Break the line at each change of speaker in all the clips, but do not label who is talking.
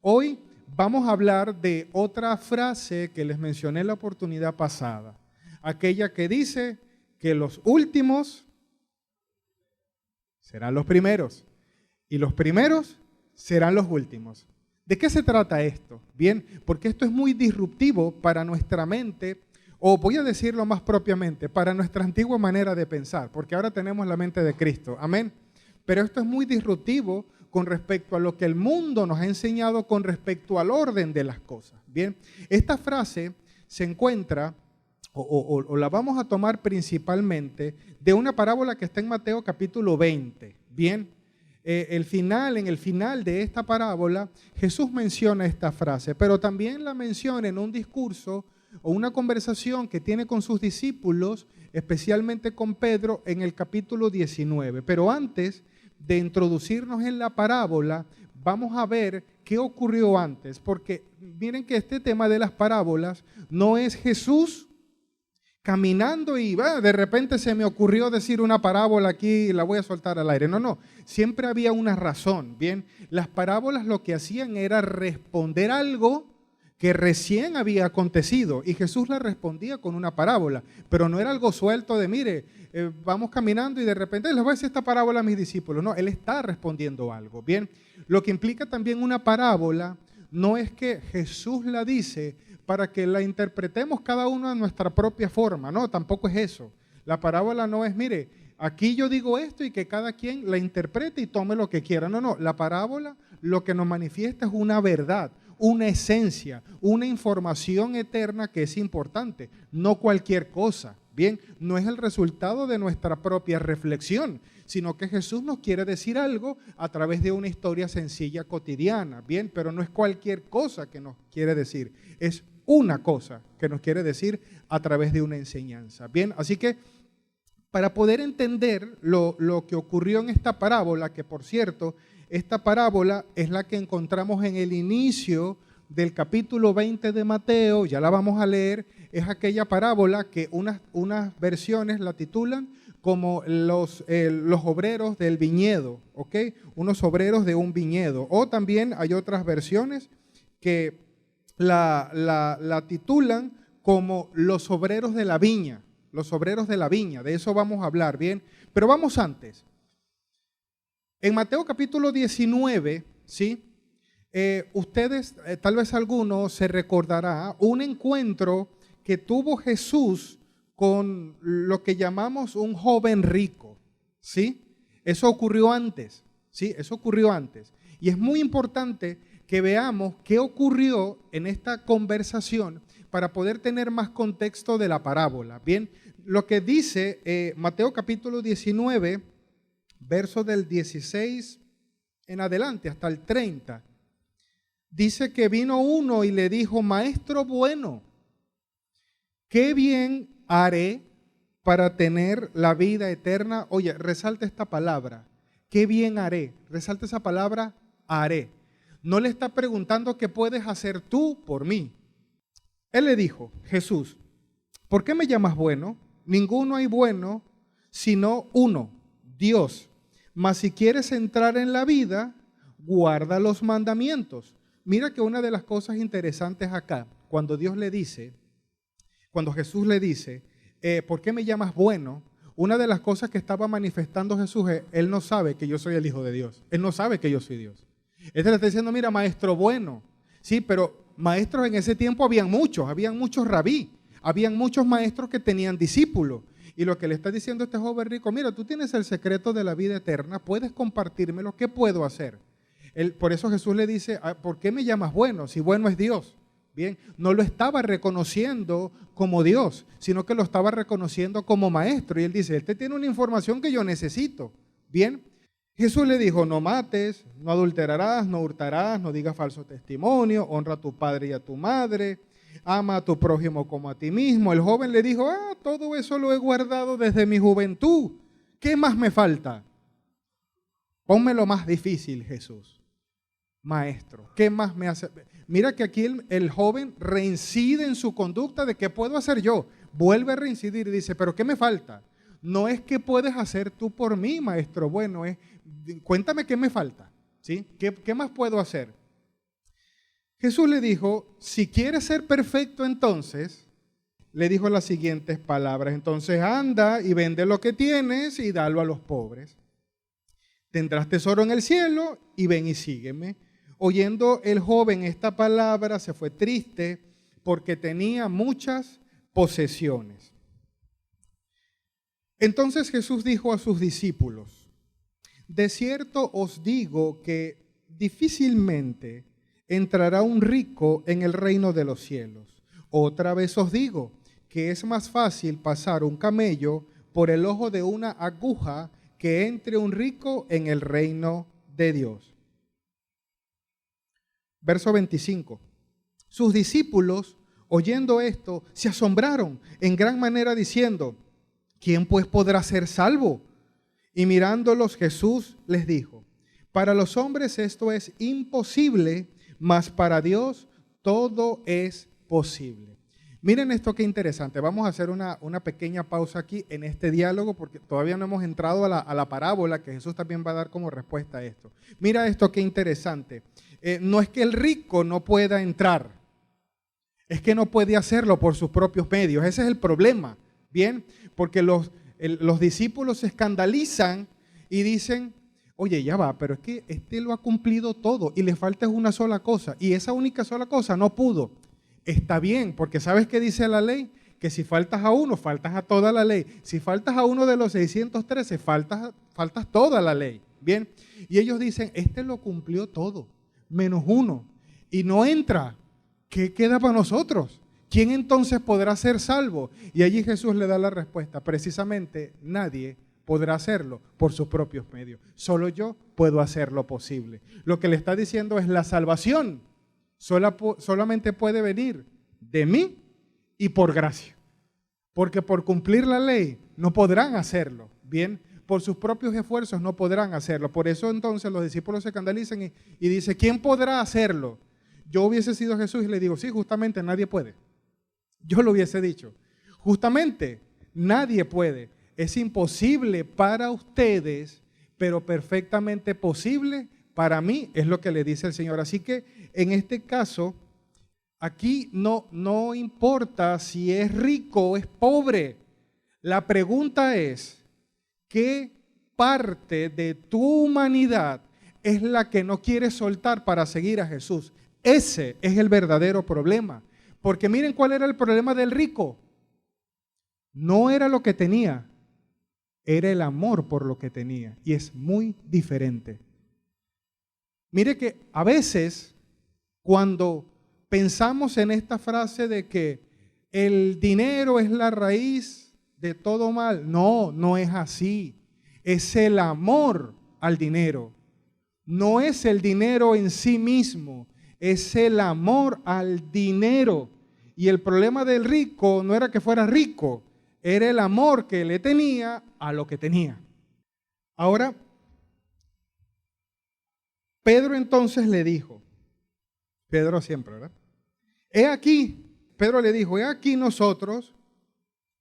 Hoy vamos a hablar de otra frase que les mencioné en la oportunidad pasada, aquella que dice que los últimos serán los primeros y los primeros serán los últimos. ¿De qué se trata esto? Bien, porque esto es muy disruptivo para nuestra mente, o voy a decirlo más propiamente, para nuestra antigua manera de pensar, porque ahora tenemos la mente de Cristo. Amén. Pero esto es muy disruptivo con respecto a lo que el mundo nos ha enseñado con respecto al orden de las cosas. Bien, esta frase se encuentra, o la vamos a tomar principalmente de una parábola que está en Mateo capítulo 20. Bien, en el final de esta parábola, Jesús menciona esta frase, pero también la menciona en un discurso o una conversación que tiene con sus discípulos, especialmente con Pedro, en el capítulo 19. Pero antes de introducirnos en la parábola, vamos a ver qué ocurrió antes, porque miren que este tema de las parábolas no es Jesús caminando y de repente se me ocurrió decir una parábola aquí y la voy a soltar al aire. No, siempre había una razón. Bien, las parábolas lo que hacían era responder algo que recién había acontecido y Jesús la respondía con una parábola, pero no era algo suelto de mire, vamos caminando y de repente les voy a decir esta parábola a mis discípulos. No, Él está respondiendo algo. Bien, lo que implica también una parábola no es que Jesús la dice para que la interpretemos cada uno a nuestra propia forma. No, tampoco es eso. La parábola no es, mire, aquí yo digo esto y que cada quien la interprete y tome lo que quiera. No, la parábola lo que nos manifiesta es una verdad, una esencia, una información eterna que es importante, no cualquier cosa. Bien, no es el resultado de nuestra propia reflexión, sino que Jesús nos quiere decir algo a través de una historia sencilla cotidiana. Bien, pero no es cualquier cosa que nos quiere decir, es una cosa que nos quiere decir a través de una enseñanza. Bien, así que para poder entender lo que ocurrió en esta parábola, que por cierto, esta parábola es la que encontramos en el inicio del capítulo 20 de Mateo, ya la vamos a leer, es aquella parábola que unas versiones la titulan como los obreros del viñedo, ¿ok? Unos obreros de un viñedo. O también hay otras versiones que la titulan como los obreros de la viña, de eso vamos a hablar, bien. Pero vamos antes. En Mateo capítulo 19, ¿sí? Ustedes, tal vez alguno se recordará un encuentro que tuvo Jesús con lo que llamamos un joven rico, ¿sí? Eso ocurrió antes, ¿sí? Eso ocurrió antes. Y es muy importante que veamos qué ocurrió en esta conversación para poder tener más contexto de la parábola. Bien, lo que dice Mateo capítulo 19, verso del 16 en adelante hasta el 30, dice que vino uno y le dijo, maestro bueno, ¿qué bien haré para tener la vida eterna? Oye, resalta esta palabra, ¿qué bien haré? Resalta esa palabra, haré. No le está preguntando qué puedes hacer tú por mí. Él le dijo, Jesús, ¿por qué me llamas bueno? Ninguno hay bueno, sino uno, Dios. Mas si quieres entrar en la vida, guarda los mandamientos. Mira que una de las cosas interesantes acá, cuando Jesús le dice, ¿por qué me llamas bueno? Una de las cosas que estaba manifestando Jesús es, Él no sabe que yo soy el Hijo de Dios. Él no sabe que yo soy Dios. Él le está diciendo, mira, maestro bueno. Sí, pero maestros en ese tiempo habían muchos rabí, habían muchos maestros que tenían discípulos. Y lo que le está diciendo este joven rico, mira, tú tienes el secreto de la vida eterna, puedes compartírmelo, ¿qué puedo hacer? Por eso Jesús le dice, ¿por qué me llamas bueno? Si bueno es Dios. Bien, no lo estaba reconociendo como Dios, sino que lo estaba reconociendo como maestro. Y él dice, este tiene una información que yo necesito. Bien, Jesús le dijo, no mates, no adulterarás, no hurtarás, no digas falso testimonio, honra a tu padre y a tu madre, ama a tu prójimo como a ti mismo. El joven le dijo, todo eso lo he guardado desde mi juventud. ¿Qué más me falta? Ponme lo más difícil, Jesús. Maestro, ¿qué más me hace? Mira que aquí el joven reincide en su conducta de qué puedo hacer yo. Vuelve a reincidir y dice, ¿pero qué me falta? No es qué puedes hacer tú por mí, maestro. Bueno, es cuéntame qué me falta, ¿sí? ¿Qué más puedo hacer? Jesús le dijo, si quieres ser perfecto entonces, le dijo las siguientes palabras, entonces anda y vende lo que tienes y dalo a los pobres. Tendrás tesoro en el cielo y ven y sígueme. Oyendo el joven esta palabra se fue triste porque tenía muchas posesiones. Entonces Jesús dijo a sus discípulos, de cierto os digo que difícilmente entrará un rico en el reino de los cielos. Otra vez os digo que es más fácil pasar un camello por el ojo de una aguja que entre un rico en el reino de Dios. Verso 25. Sus discípulos, oyendo esto, se asombraron en gran manera diciendo, ¿quién pues podrá ser salvo? Y mirándolos Jesús les dijo, para los hombres esto es imposible, mas para Dios todo es posible. Miren esto qué interesante. Vamos a hacer una pequeña pausa aquí en este diálogo porque todavía no hemos entrado a la parábola que Jesús también va a dar como respuesta a esto. Mira esto qué interesante. No es que el rico no pueda entrar, es que no puede hacerlo por sus propios medios. Ese es el problema, ¿bien? Porque los discípulos se escandalizan y dicen, oye, ya va, pero es que este lo ha cumplido todo y le falta una sola cosa y esa única sola cosa no pudo. Está bien, porque ¿sabes qué dice la ley? Que si faltas a uno, faltas a toda la ley. Si faltas a uno de los 613, faltas toda la ley. Bien, y ellos dicen, este lo cumplió todo, menos uno, y no entra. ¿Qué queda para nosotros? ¿Quién entonces podrá ser salvo? Y allí Jesús le da la respuesta, precisamente nadie podrá hacerlo por sus propios medios. Solo yo puedo hacer lo posible. Lo que le está diciendo es la salvación solamente puede venir de mí y por gracia. Porque por cumplir la ley no podrán hacerlo. Bien, por sus propios esfuerzos no podrán hacerlo. Por eso entonces los discípulos se escandalizan y dicen, ¿quién podrá hacerlo? Yo hubiese sido Jesús y le digo, sí, justamente nadie puede. Yo lo hubiese dicho, justamente nadie puede. Es imposible para ustedes, pero perfectamente posible para mí, es lo que le dice el Señor. Así que en este caso, aquí no importa si es rico o es pobre. La pregunta es, ¿qué parte de tu humanidad es la que no quieres soltar para seguir a Jesús? Ese es el verdadero problema. Porque miren cuál era el problema del rico. No era lo que tenía, era el amor por lo que tenía. Y es muy diferente. Mire que a veces cuando pensamos en esta frase de que el dinero es la raíz de todo mal, no es así. Es el amor al dinero. No es el dinero en sí mismo, es el amor al dinero. Y el problema del rico no era que fuera rico, era el amor que le tenía a lo que tenía. Ahora, Pedro entonces le dijo, Pedro siempre, ¿verdad? He aquí, Pedro le dijo, he aquí nosotros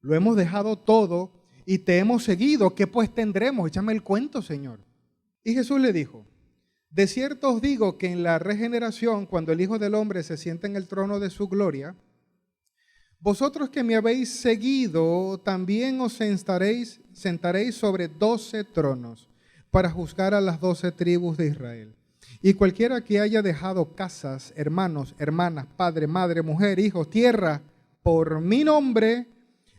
lo hemos dejado todo y te hemos seguido, ¿qué pues tendremos? Échame el cuento, Señor. Y Jesús le dijo, de cierto os digo que en la regeneración, cuando el Hijo del Hombre se sienta en el trono de su gloria, vosotros que me habéis seguido, también os sentaréis sobre 12 tronos para juzgar a las 12 tribus de Israel. Y cualquiera que haya dejado casas, hermanos, hermanas, padre, madre, mujer, hijos, tierra, por mi nombre,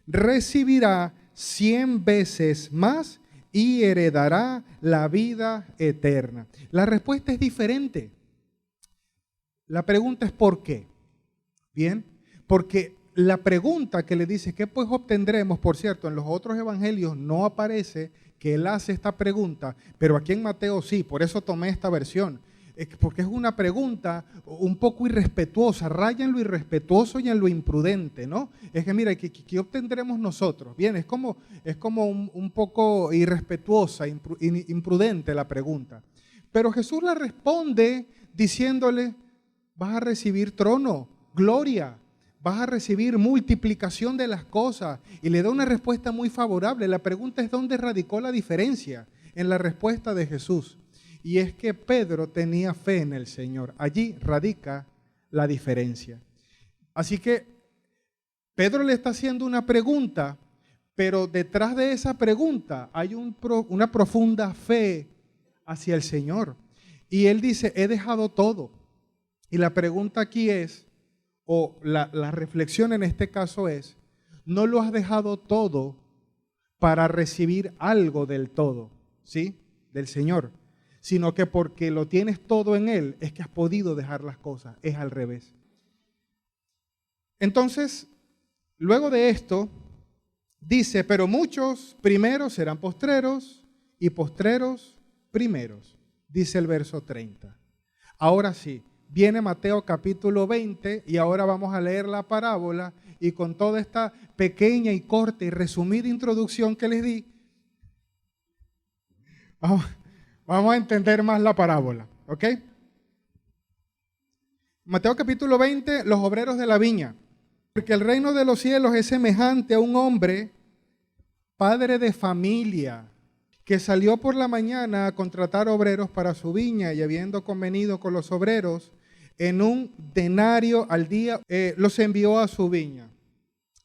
recibirá 100 veces más y heredará la vida eterna. La respuesta es diferente. La pregunta es ¿por qué? Bien, porque la pregunta que le dice, ¿qué pues obtendremos? Por cierto, en los otros evangelios no aparece que él hace esta pregunta, pero aquí en Mateo sí, por eso tomé esta versión. Porque es una pregunta un poco irrespetuosa, raya en lo irrespetuoso y en lo imprudente, ¿no? Es que mira, ¿qué obtendremos nosotros? Bien, es como un poco irrespetuosa, imprudente la pregunta. Pero Jesús la responde diciéndole, vas a recibir trono, gloria, vas a recibir multiplicación de las cosas. Y le da una respuesta muy favorable. La pregunta es ¿dónde radicó la diferencia en la respuesta de Jesús? Y es que Pedro tenía fe en el Señor. Allí radica la diferencia. Así que Pedro le está haciendo una pregunta, pero detrás de esa pregunta hay una profunda fe hacia el Señor. Y él dice, he dejado todo. Y la pregunta aquí es, o la reflexión en este caso es, no lo has dejado todo para recibir algo del todo, ¿sí? Del Señor, sino que porque lo tienes todo en Él, es que has podido dejar las cosas, es al revés. Entonces, luego de esto, dice, pero muchos primeros serán postreros y postreros primeros, dice el verso 30. Ahora sí, viene Mateo capítulo 20 y ahora vamos a leer la parábola y con toda esta pequeña y corta y resumida introducción que les di, vamos a entender más la parábola, ¿ok? Mateo capítulo 20, los obreros de la viña. Porque el reino de los cielos es semejante a un hombre, padre de familia, que salió por la mañana a contratar obreros para su viña y habiendo convenido con los obreros en un denario al día, los envió a su viña.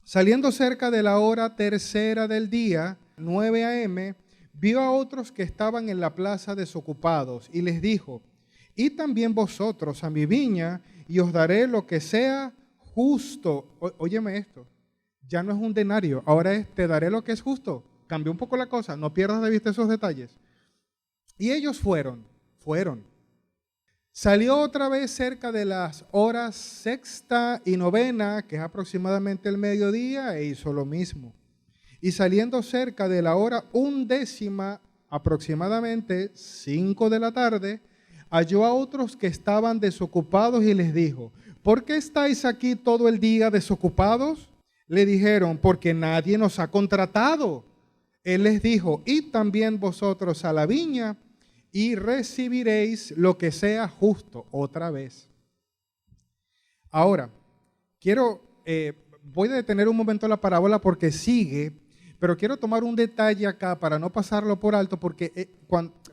Saliendo cerca de la hora tercera del día, 9 a.m., vio a otros que estaban en la plaza desocupados y les dijo, id también vosotros a mi viña y os daré lo que sea justo. Óyeme esto, ya no es un denario, ahora es te daré lo que es justo. Cambió un poco la cosa, no pierdas de vista esos detalles. Y ellos fueron. Salió otra vez cerca de las horas sexta y novena, que es aproximadamente el mediodía, e hizo lo mismo. Y saliendo cerca de la hora undécima, aproximadamente 5 de la tarde, halló a otros que estaban desocupados y les dijo, ¿por qué estáis aquí todo el día desocupados? Le dijeron, porque nadie nos ha contratado. Él les dijo, id también vosotros a la viña y recibiréis lo que sea justo. Otra vez. Ahora, voy a detener un momento la parábola porque sigue, pero quiero tomar un detalle acá para no pasarlo por alto, porque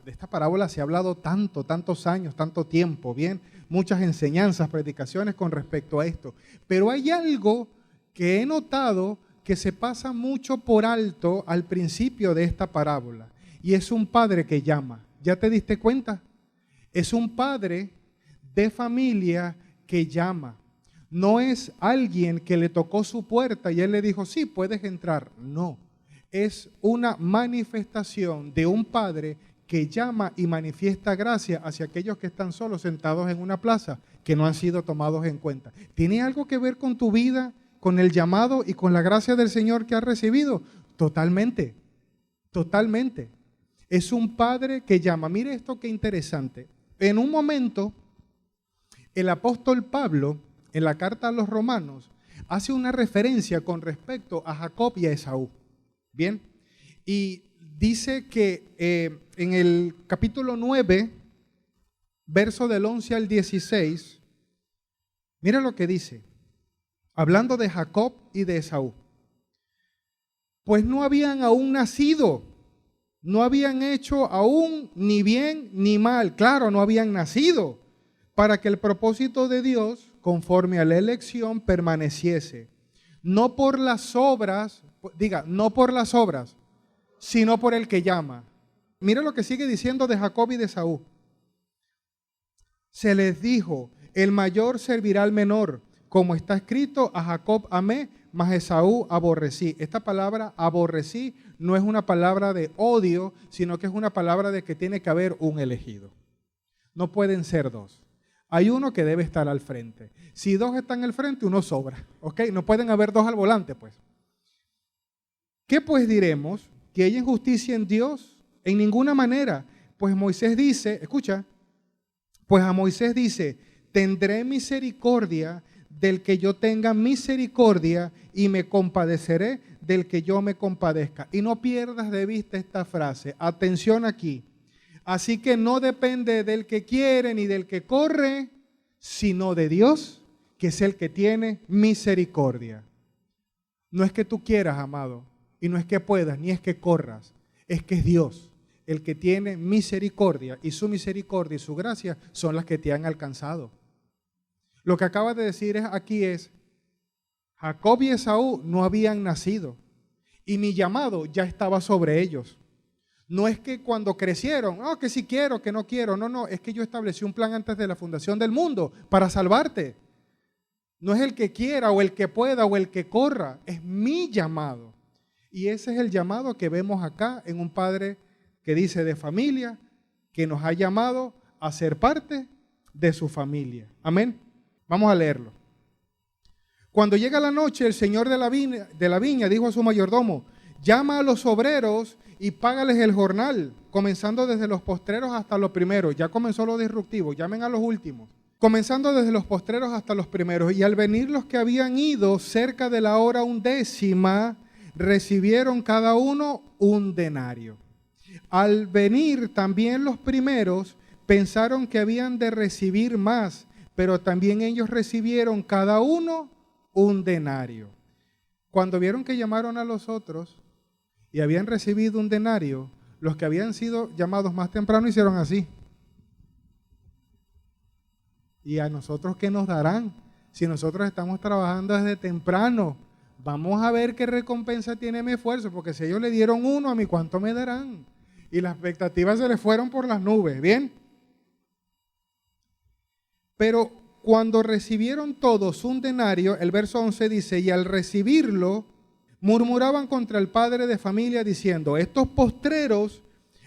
de esta parábola se ha hablado tantos años, tanto tiempo, bien, muchas enseñanzas, predicaciones con respecto a esto. Pero hay algo que he notado que se pasa mucho por alto al principio de esta parábola, y es un padre que llama. ¿Ya te diste cuenta? Es un padre de familia que llama. No es alguien que le tocó su puerta y él le dijo, sí, puedes entrar. No, es una manifestación de un padre que llama y manifiesta gracia hacia aquellos que están solos sentados en una plaza, que no han sido tomados en cuenta. ¿Tiene algo que ver con tu vida, con el llamado y con la gracia del Señor que has recibido? Totalmente, totalmente. Es un padre que llama. Mire esto qué interesante. En un momento, el apóstol Pablo, en la carta a los romanos, hace una referencia con respecto a Jacob y a Esaú. Bien, y dice que en el capítulo 9, verso del 11 al 16, mira lo que dice, hablando de Jacob y de Esaú. Pues no habían aún nacido, no habían hecho aún ni bien ni mal, claro, no habían nacido, para que el propósito de Dios, conforme a la elección, permaneciese. No por las obras, no por las obras, sino por el que llama. Mira lo que sigue diciendo de Jacob y de Esaú. Se les dijo, el mayor servirá al menor, como está escrito, a Jacob amé, mas a Esaú aborrecí. Esta palabra aborrecí no es una palabra de odio, sino que es una palabra de que tiene que haber un elegido. No pueden ser dos. Hay uno que debe estar al frente. Si dos están al frente, uno sobra. ¿Ok? No pueden haber dos al volante, pues. ¿Qué pues diremos? ¿Que hay injusticia en Dios? En ninguna manera. Pues Moisés dice, escucha, pues a Moisés dice, tendré misericordia del que yo tenga misericordia y me compadeceré del que yo me compadezca. Y no pierdas de vista esta frase. Atención aquí. Así que no depende del que quiere ni del que corre, sino de Dios, que es el que tiene misericordia. No es que tú quieras, amado, y no es que puedas, ni es que corras. Es que es Dios el que tiene misericordia, y su misericordia y su gracia son las que te han alcanzado. Lo que acaba de decir aquí es, Jacob y Esaú no habían nacido y mi llamado ya estaba sobre ellos. No es que cuando crecieron, que si quiero, que no quiero. No, es que yo establecí un plan antes de la fundación del mundo para salvarte. No es el que quiera o el que pueda o el que corra, es mi llamado. Y ese es el llamado que vemos acá en un padre que dice de familia, que nos ha llamado a ser parte de su familia. Amén. Vamos a leerlo. Cuando llega la noche, el señor de la viña dijo a su mayordomo, llama a los obreros y págales el jornal, comenzando desde los postreros hasta los primeros. Ya comenzó lo disruptivo, llamen a los últimos. Comenzando desde los postreros hasta los primeros. Y al venir los que habían ido cerca de la hora 11, recibieron cada uno un denario. Al venir también los primeros, pensaron que habían de recibir más, pero también ellos recibieron cada uno un denario. Cuando vieron que llamaron a los otros y habían recibido un denario, los que habían sido llamados más temprano hicieron así. ¿Y a nosotros qué nos darán? Si nosotros estamos trabajando desde temprano, vamos a ver qué recompensa tiene mi esfuerzo, porque si ellos le dieron uno, a mí ¿cuánto me darán? Y las expectativas se les fueron por las nubes, ¿bien? Pero cuando recibieron todos un denario, el verso 11 dice, y al recibirlo, murmuraban contra el padre de familia diciendo, estos postreros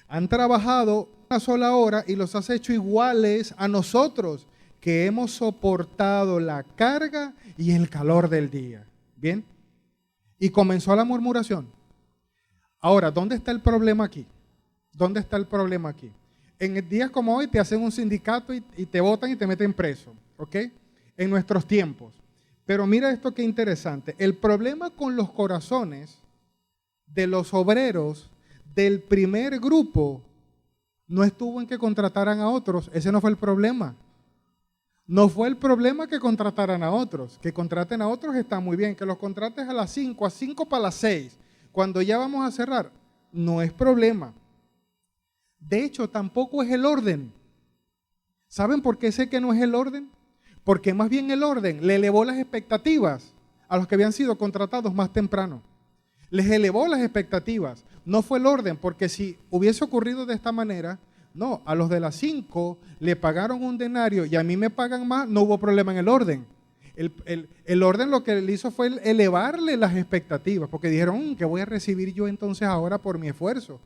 han trabajado una sola hora y los has hecho iguales a nosotros, que hemos soportado la carga y el calor del día. ¿Bien? Y comenzó la murmuración. Ahora, ¿dónde está el problema aquí? ¿Dónde está el problema aquí? En días como hoy te hacen un sindicato y te botan y te meten preso, ¿ok? En nuestros tiempos. Pero mira esto qué interesante. El problema con los corazones de los obreros del primer grupo no estuvo en que contrataran a otros. Ese no fue el problema. No fue el problema que contrataran a otros. Que contraten a otros está muy bien. Que los contrates a las 5, a 5 para las 6, cuando ya vamos a cerrar, no es problema. De hecho, tampoco es el orden. ¿Saben por qué sé que no es el orden? Porque más bien el orden le elevó las expectativas a los que habían sido contratados más temprano. Les elevó las expectativas. No fue el orden, porque si hubiese ocurrido de esta manera, no, a los de las 5 le pagaron un denario y a mí me pagan más, no hubo problema en el orden. El orden lo que le hizo fue elevarle las expectativas, porque dijeron, ¿qué voy a recibir yo entonces ahora por mi esfuerzo?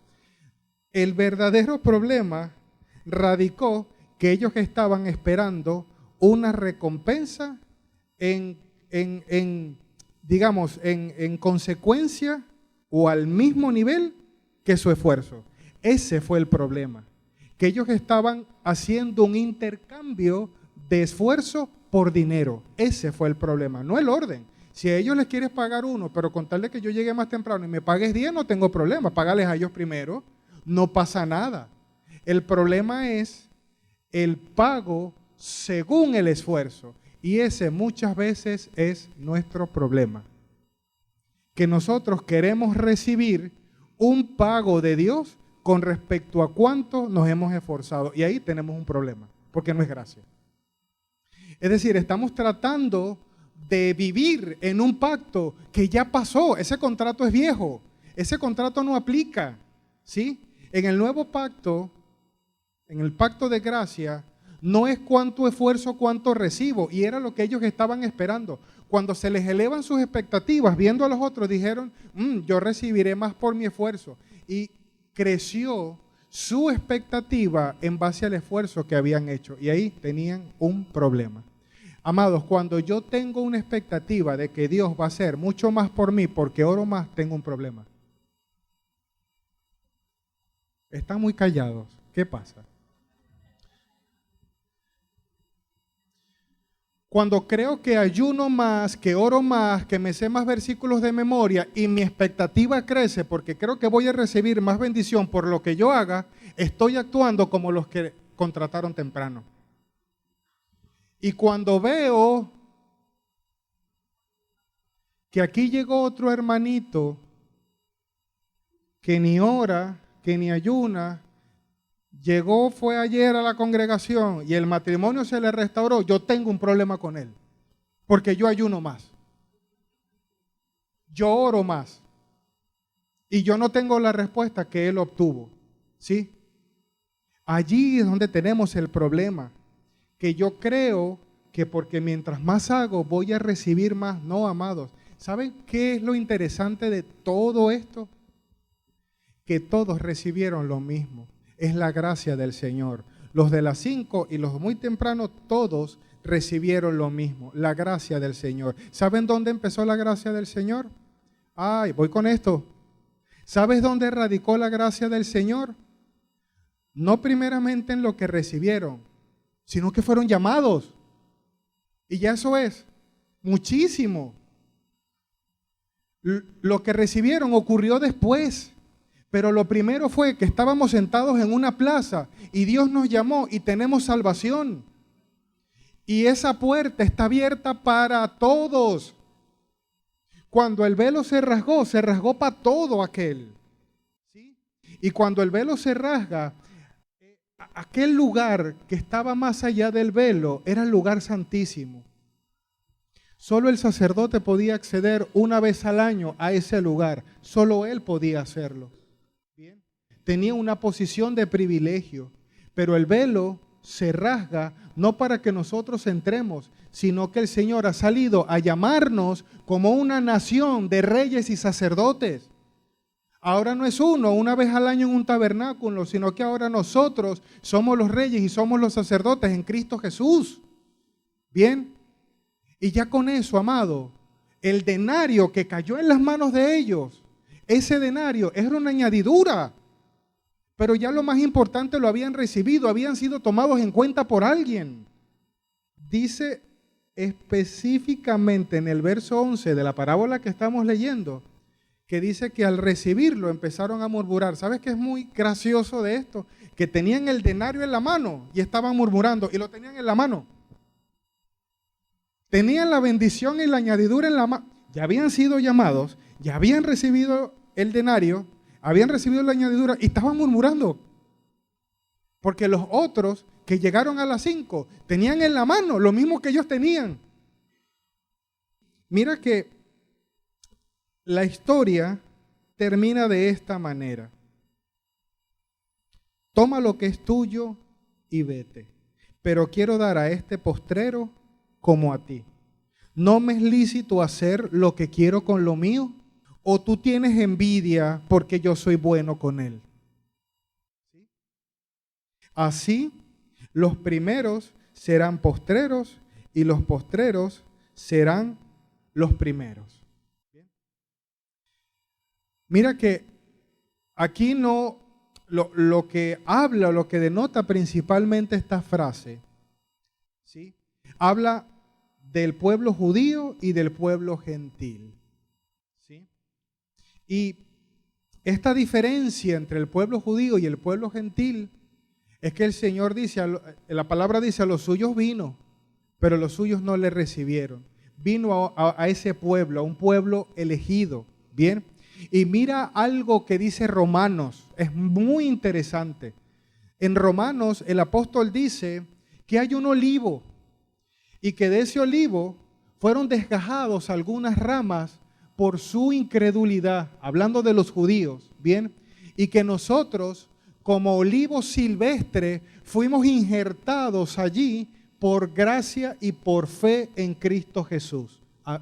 El verdadero problema radicó que ellos estaban esperando una recompensa en consecuencia o al mismo nivel que su esfuerzo. Ese fue el problema, que ellos estaban haciendo un intercambio de esfuerzo por dinero. Ese fue el problema, no el orden. Si a ellos les quieres pagar uno, pero con tal de que yo llegue más temprano y me pagues 10, no tengo problema, págales a ellos primero, no pasa nada. El problema es el pago según el esfuerzo, y ese muchas veces es nuestro problema. Que nosotros queremos recibir un pago de Dios con respecto a cuánto nos hemos esforzado, y ahí tenemos un problema, porque no es gracia. Es decir, estamos tratando de vivir en un pacto que ya pasó, ese contrato es viejo, ese contrato no aplica, ¿sí? En el nuevo pacto, en el pacto de gracia, no es cuánto esfuerzo, cuánto recibo, y era lo que ellos estaban esperando. Cuando se les elevan sus expectativas, viendo a los otros, dijeron, yo recibiré más por mi esfuerzo, y creció su expectativa en base al esfuerzo que habían hecho, y ahí tenían un problema. Amados, cuando yo tengo una expectativa de que Dios va a hacer mucho más por mí porque oro más, tengo un problema. Están muy callados. ¿Qué pasa? Cuando creo que ayuno más, que oro más, que me sé más versículos de memoria y mi expectativa crece porque creo que voy a recibir más bendición por lo que yo haga, estoy actuando como los que contrataron temprano. Y cuando veo que aquí llegó otro hermanito que ni ora, que ni ayuna, llegó, fue ayer a la congregación y el matrimonio se le restauró, yo tengo un problema con él, porque yo ayuno más, yo oro más y yo no tengo la respuesta que él obtuvo, ¿sí? Allí es donde tenemos el problema, que yo creo que porque mientras más hago voy a recibir más. No, amados. ¿Saben qué es lo interesante de todo esto? Que todos recibieron lo mismo. Es la gracia del Señor. Los de las 5 y los muy tempranos, todos recibieron lo mismo, la gracia del Señor. ¿Saben dónde empezó la gracia del Señor? Ay, voy con esto. ¿Sabes dónde radicó la gracia del Señor? No primeramente en lo que recibieron, sino que fueron llamados. Y ya eso es muchísimo. Lo que recibieron ocurrió después, pero lo primero fue que estábamos sentados en una plaza y Dios nos llamó y tenemos salvación. Y esa puerta está abierta para todos. Cuando el velo se rasgó para todo aquel. ¿Sí? Y cuando el velo se rasga, aquel lugar que estaba más allá del velo era el lugar santísimo. Solo el sacerdote podía acceder una vez al año a ese lugar. Solo él podía hacerlo. Bien. Tenía una posición de privilegio, pero el velo se rasga no para que nosotros entremos, sino que el Señor ha salido a llamarnos como una nación de reyes y sacerdotes. Ahora no es una vez al año en un tabernáculo, sino que ahora nosotros somos los reyes y somos los sacerdotes en Cristo Jesús. Bien, y ya con eso, amado, el denario que cayó en las manos de ellos, ese denario era una añadidura, pero ya lo más importante lo habían recibido, habían sido tomados en cuenta por alguien. Dice específicamente en el verso 11 de la parábola que estamos leyendo, que dice que al recibirlo empezaron a murmurar. ¿Sabes qué es muy gracioso de esto? Que tenían el denario en la mano y estaban murmurando y lo tenían en la mano. Tenían la bendición y la añadidura en la mano. Ya habían sido llamados, ya habían recibido el denario, habían recibido la añadidura y estaban murmurando. Porque los otros que llegaron a las 5 tenían en la mano lo mismo que ellos tenían. Mira que la historia termina de esta manera. Toma lo que es tuyo y vete. Pero quiero dar a este postrero como a ti. ¿No me es lícito hacer lo que quiero con lo mío? ¿O tú tienes envidia porque yo soy bueno con él? Así, los primeros serán postreros y los postreros serán los primeros. Mira que aquí no, lo que habla, lo que denota principalmente esta frase, ¿sí? Habla del pueblo judío y del pueblo gentil, ¿sí? Y esta diferencia entre el pueblo judío y el pueblo gentil es que el Señor dice, la palabra dice, a los suyos vino, pero los suyos no le recibieron. Vino a ese pueblo, a un pueblo elegido, ¿bien? Y mira algo que dice Romanos, es muy interesante. En Romanos el apóstol dice que hay un olivo y que de ese olivo fueron desgajados algunas ramas por su incredulidad, hablando de los judíos, ¿bien? Y que nosotros, como olivo silvestre, fuimos injertados allí por gracia y por fe en Cristo Jesús.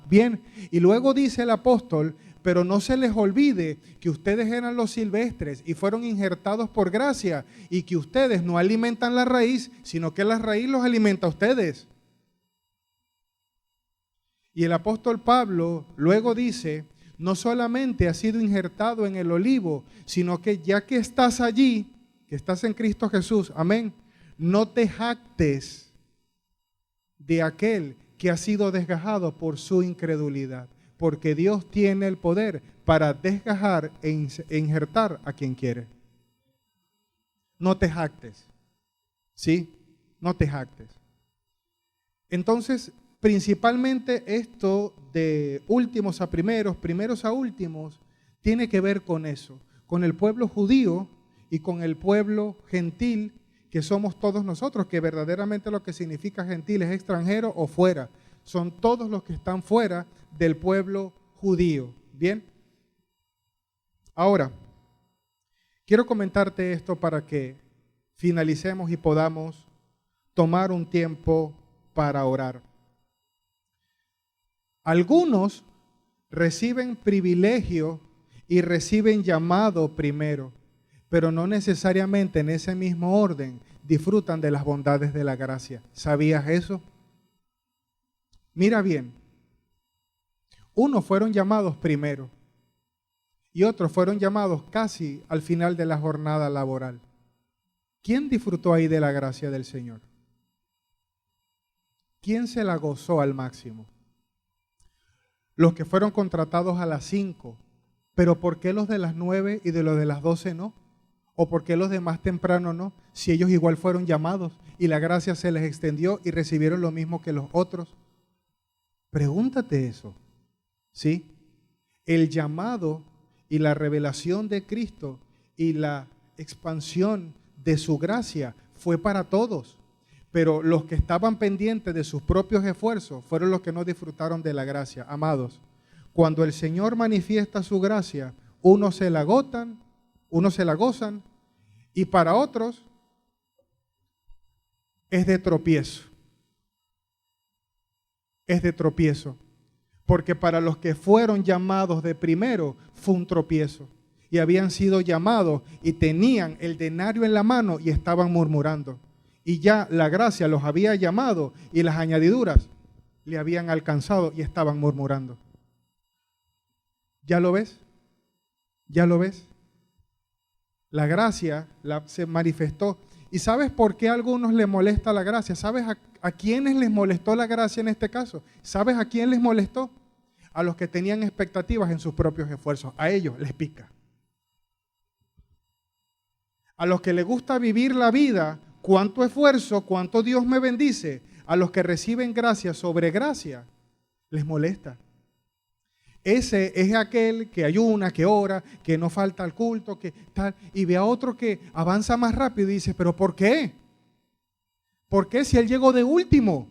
Bien, y luego dice el apóstol, pero no se les olvide que ustedes eran los silvestres y fueron injertados por gracia y que ustedes no alimentan la raíz, sino que la raíz los alimenta a ustedes. Y el apóstol Pablo luego dice, no solamente has sido injertado en el olivo, sino que ya que estás allí, que estás en Cristo Jesús, amén, no te jactes de aquel que ha sido desgajado por su incredulidad, porque Dios tiene el poder para desgajar e injertar a quien quiere. No te jactes, ¿sí? No te jactes. Entonces, principalmente esto de últimos a primeros, primeros a últimos, tiene que ver con eso, con el pueblo judío y con el pueblo gentil, que somos todos nosotros, que verdaderamente lo que significa gentil es extranjero o fuera. Son todos los que están fuera del pueblo judío. Bien. Ahora, quiero comentarte esto para que finalicemos y podamos tomar un tiempo para orar. Algunos reciben privilegio y reciben llamado primero, pero no necesariamente en ese mismo orden disfrutan de las bondades de la gracia. ¿Sabías eso? Mira bien, unos fueron llamados primero y otros fueron llamados casi al final de la jornada laboral. ¿Quién disfrutó ahí de la gracia del Señor? ¿Quién se la gozó al máximo? Los que fueron contratados a las 5, pero ¿por qué los de las 9 y de los de las 12 no? ¿O por qué los de más temprano no? Si ellos igual fueron llamados y la gracia se les extendió y recibieron lo mismo que los otros. Pregúntate eso, ¿sí? El llamado y la revelación de Cristo y la expansión de su gracia fue para todos. Pero los que estaban pendientes de sus propios esfuerzos fueron los que no disfrutaron de la gracia. Amados, cuando el Señor manifiesta su gracia, unos se la gozan y para otros es de tropiezo. Es de tropiezo. Porque para los que fueron llamados de primero fue un tropiezo. Y habían sido llamados y tenían el denario en la mano y estaban murmurando. Y ya la gracia los había llamado y las añadiduras le habían alcanzado y estaban murmurando. ¿Ya lo ves? ¿Ya lo ves? La gracia se manifestó. ¿Y sabes por qué a algunos les molesta la gracia? ¿Sabes a quiénes les molestó la gracia en este caso? ¿Sabes a quién les molestó? A los que tenían expectativas en sus propios esfuerzos. A ellos les pica. A los que les gusta vivir la vida, cuánto esfuerzo, cuánto Dios me bendice. A los que reciben gracia sobre gracia, les molesta. Ese es aquel que ayuna, que ora, que no falta al culto, que tal, y ve a otro que avanza más rápido y dice, ¿pero por qué? ¿Por qué si él llegó de último?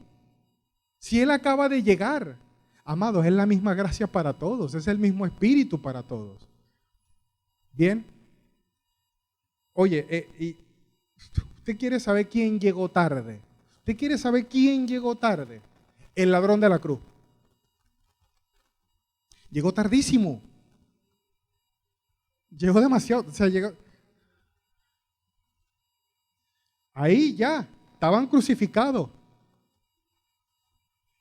Si él acaba de llegar. Amados, es la misma gracia para todos, es el mismo espíritu para todos. ¿Bien? Oye, y usted quiere saber quién llegó tarde. ¿Usted quiere saber quién llegó tarde? El ladrón de la cruz. Llegó tardísimo. Llegó demasiado. O sea, llegó. Ahí ya, estaban crucificados.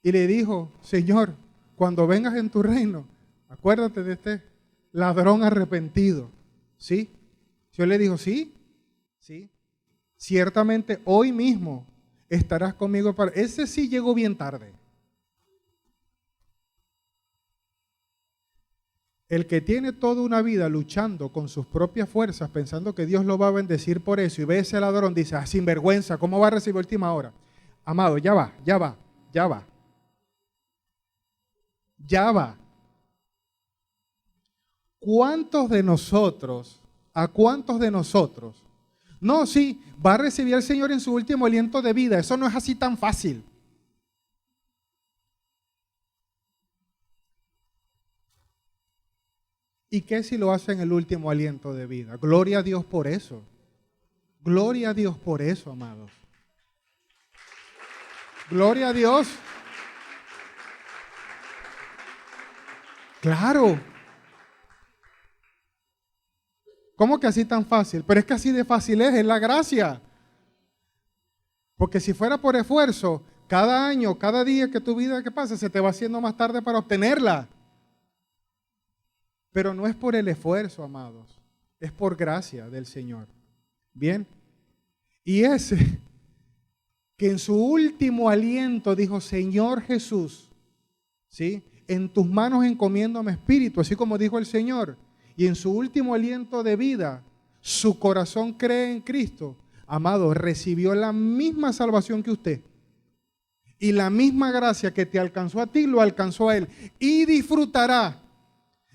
Y le dijo, Señor, cuando vengas en tu reino, acuérdate de este ladrón arrepentido. ¿Sí? Yo le dijo, sí, sí. Ciertamente hoy mismo estarás conmigo para... Ese sí llegó bien tarde. El que tiene toda una vida luchando con sus propias fuerzas, pensando que Dios lo va a bendecir por eso, y ve a ese ladrón, dice, sinvergüenza, ¿cómo va a recibir última hora? Amado, ya va. ¿Cuántos de nosotros, a cuántos de nosotros? No, sí, va a recibir al Señor en su último aliento de vida, eso no es así tan fácil. ¿Y qué si lo hace en el último aliento de vida? Gloria a Dios por eso. Gloria a Dios por eso, amados. Gloria a Dios. Claro. ¿Cómo que así tan fácil? Pero es que así de fácil es la gracia. Porque si fuera por esfuerzo, cada año, cada día que tu vida que pasa, se te va haciendo más tarde para obtenerla. Pero no es por el esfuerzo, amados, es por gracia del Señor. Bien. Y ese que en su último aliento dijo, Señor Jesús, ¿sí? En tus manos encomiendo mi espíritu, así como dijo el Señor. Y en su último aliento de vida, su corazón cree en Cristo. Amado, recibió la misma salvación que usted. Y la misma gracia que te alcanzó a ti, lo alcanzó a él. Y disfrutará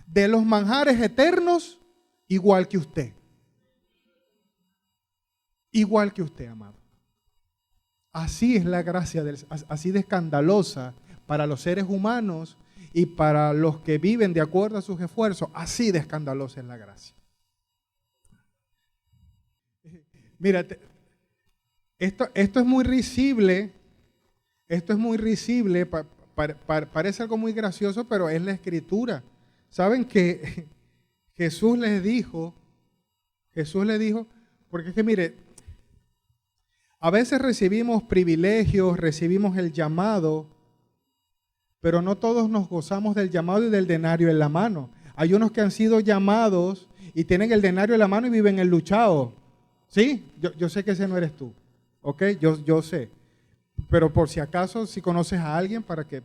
de los manjares eternos igual que usted. igual que usted, amado. Así es la gracia, así de escandalosa para los seres humanos y para los que viven de acuerdo a sus esfuerzos, así de escandalosa es la gracia. Mira, esto es muy risible, parece algo muy gracioso, pero es la Escritura. ¿Saben que Jesús les dijo, porque es que mire, a veces recibimos privilegios, recibimos el llamado, pero no todos nos gozamos del llamado y del denario en la mano. Hay unos que han sido llamados y tienen el denario en la mano y viven enluchados. ¿Sí? Yo sé que ese no eres tú, ¿ok? Yo sé. Pero por si acaso, si conoces a alguien para que,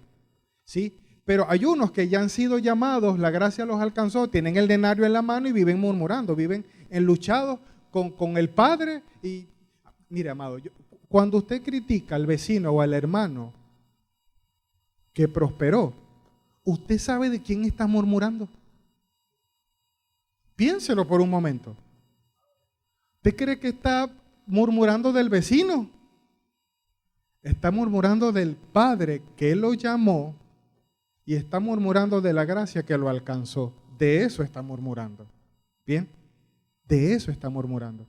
¿sí? Pero hay unos que ya han sido llamados, la gracia los alcanzó, tienen el denario en la mano y viven murmurando, viven enluchados con el Padre. Y mire, amado, cuando usted critica al vecino o al hermano que prosperó, ¿usted sabe de quién está murmurando? Piénselo por un momento. ¿Usted cree que está murmurando del vecino? Está murmurando del Padre que Él lo llamó y está murmurando de la gracia que lo alcanzó. De eso está murmurando. ¿Bien? De eso está murmurando.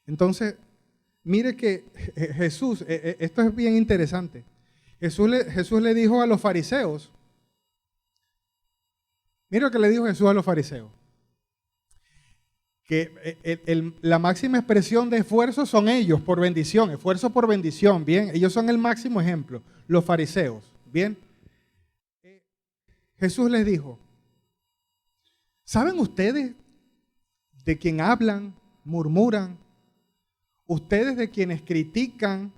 Entonces, mire que Jesús, esto es bien interesante. Jesús le dijo a los fariseos, mira lo que le dijo Jesús a los fariseos, que la máxima expresión de esfuerzo son ellos por bendición, esfuerzo por bendición, bien, ellos son el máximo ejemplo, los fariseos, bien. Jesús les dijo, ¿saben ustedes de quién hablan, murmuran? Ustedes de quienes critican,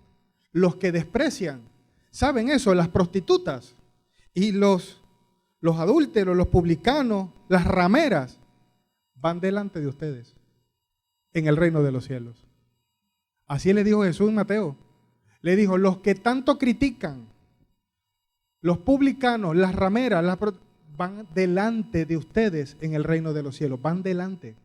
los que desprecian. ¿Saben eso? Las prostitutas y los adúlteros, los publicanos, las rameras, van delante de ustedes en el reino de los cielos. Así le dijo Jesús en Mateo. Le dijo, los que tanto critican, los publicanos, las rameras, van delante de ustedes en el reino de los cielos. Van delante.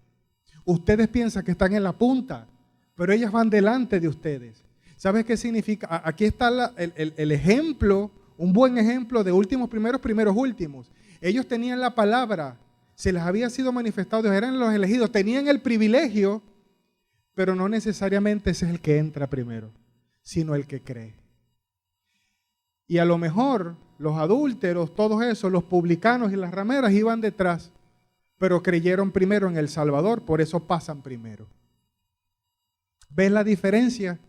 Ustedes piensan que están en la punta, pero ellas van delante de ustedes. ¿Sabes qué significa? Aquí está el ejemplo, un buen ejemplo de últimos primeros, primeros últimos. Ellos tenían la palabra, se les había sido manifestado, eran los elegidos, tenían el privilegio, pero no necesariamente ese es el que entra primero, sino el que cree. Y a lo mejor los adúlteros, todos esos, los publicanos y las rameras iban detrás, pero creyeron primero en el Salvador, por eso pasan primero. ¿Ves la diferencia?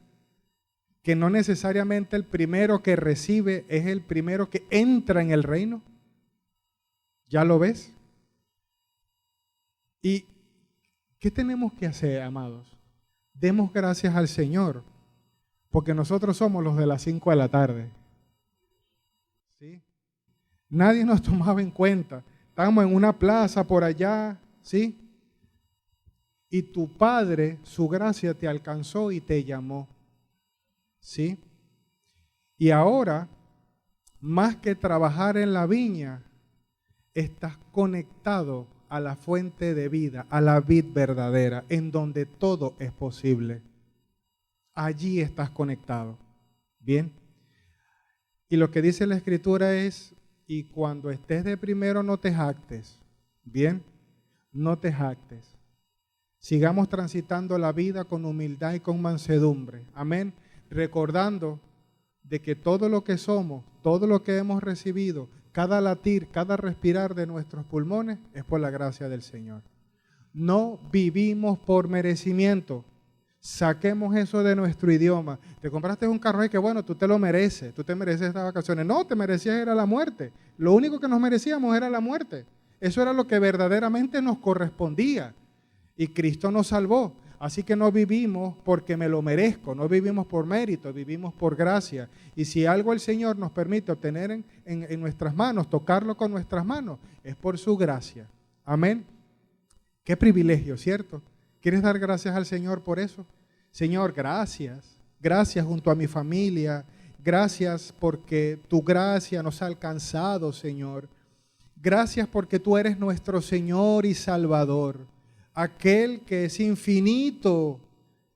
Que no necesariamente el primero que recibe es el primero que entra en el reino. ¿Ya lo ves? ¿Y qué tenemos que hacer, amados? Demos gracias al Señor, porque nosotros somos los de las 5 de la tarde. ¿Sí? Nadie nos tomaba en cuenta. Estábamos en una plaza por allá, ¿sí? Y tu Padre, su gracia te alcanzó y te llamó. ¿Sí? Y ahora, más que trabajar en la viña, estás conectado a la fuente de vida, a la vid verdadera, en donde todo es posible. Allí estás conectado. ¿Bien? Y lo que dice la Escritura es, y cuando estés de primero no te jactes. ¿Bien? No te jactes. Sigamos transitando la vida con humildad y con mansedumbre. Amén. Recordando de que todo lo que somos, todo lo que hemos recibido, cada latir, cada respirar de nuestros pulmones es por la gracia del Señor. No vivimos por merecimiento. Saquemos eso de nuestro idioma. Te compraste un carro y que bueno, tú te lo mereces, tú te mereces estas vacaciones. No, te merecías era la muerte. Lo único que nos merecíamos era la muerte. Eso era lo que verdaderamente nos correspondía. Y Cristo nos salvó. Así que no vivimos porque me lo merezco, no vivimos por mérito, vivimos por gracia. Y si algo el Señor nos permite obtener en nuestras manos, tocarlo con nuestras manos, es por su gracia. Amén. Qué privilegio, ¿cierto? ¿Quieres dar gracias al Señor por eso? Señor, gracias. Gracias junto a mi familia. Gracias porque tu gracia nos ha alcanzado, Señor. Gracias porque tú eres nuestro Señor y Salvador. Aquel que es infinito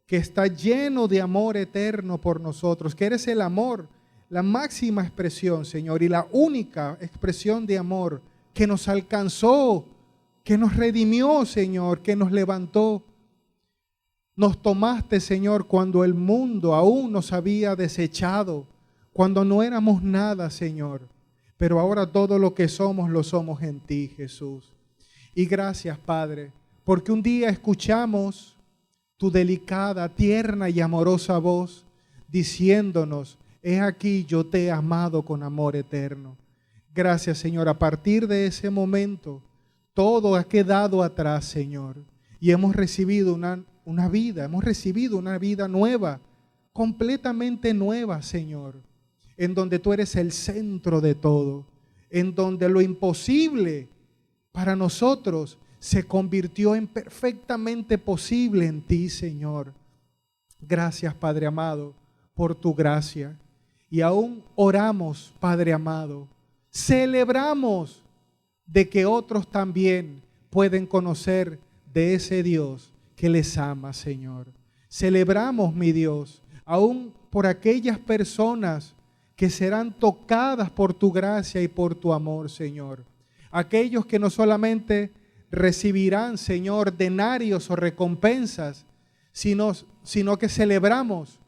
que está lleno de amor eterno por nosotros, que eres el amor, la máxima expresión, Señor, y la única expresión de amor que nos alcanzó, que nos redimió, Señor, que nos levantó. Nos tomaste, Señor, cuando el mundo aún nos había desechado, cuando no éramos nada, Señor. Pero ahora todo lo que somos, lo somos en ti, Jesús. Y gracias, Padre, porque un día escuchamos tu delicada, tierna y amorosa voz diciéndonos: he aquí, yo te he amado con amor eterno. Gracias, Señor. A partir de ese momento, todo ha quedado atrás, Señor. Y hemos recibido una vida nueva, completamente nueva, Señor, en donde tú eres el centro de todo, en donde lo imposible para nosotros se convirtió en perfectamente posible en ti, Señor. Gracias, Padre amado, por tu gracia. Y aún oramos, Padre amado, celebramos de que otros también pueden conocer de ese Dios que les ama, Señor. Celebramos, mi Dios, aún por aquellas personas que serán tocadas por tu gracia y por tu amor, Señor. Aquellos que no solamente recibirán, Señor, denarios o recompensas, sino que celebramos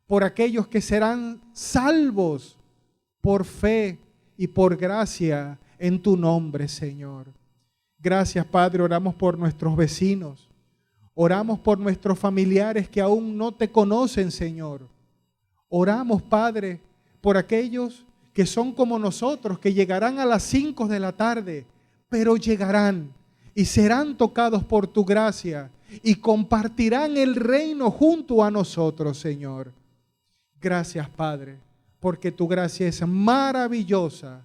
por aquellos que serán salvos por fe y por gracia en tu nombre, Señor. Gracias, Padre. Oramos por nuestros vecinos. Oramos por nuestros familiares que aún no te conocen, Señor. Oramos, Padre, por aquellos que son como nosotros, que llegarán a las 5 de la tarde, pero llegarán y serán tocados por tu gracia y compartirán el reino junto a nosotros, Señor. Gracias, Padre, porque tu gracia es maravillosa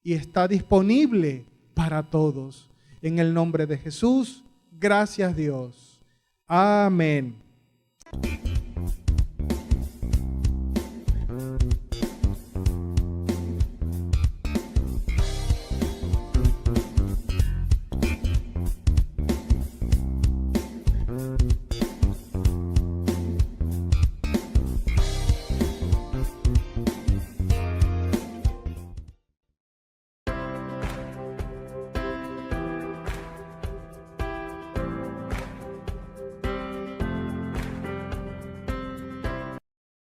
y está disponible para todos. En el nombre de Jesús, gracias, Dios. Amén.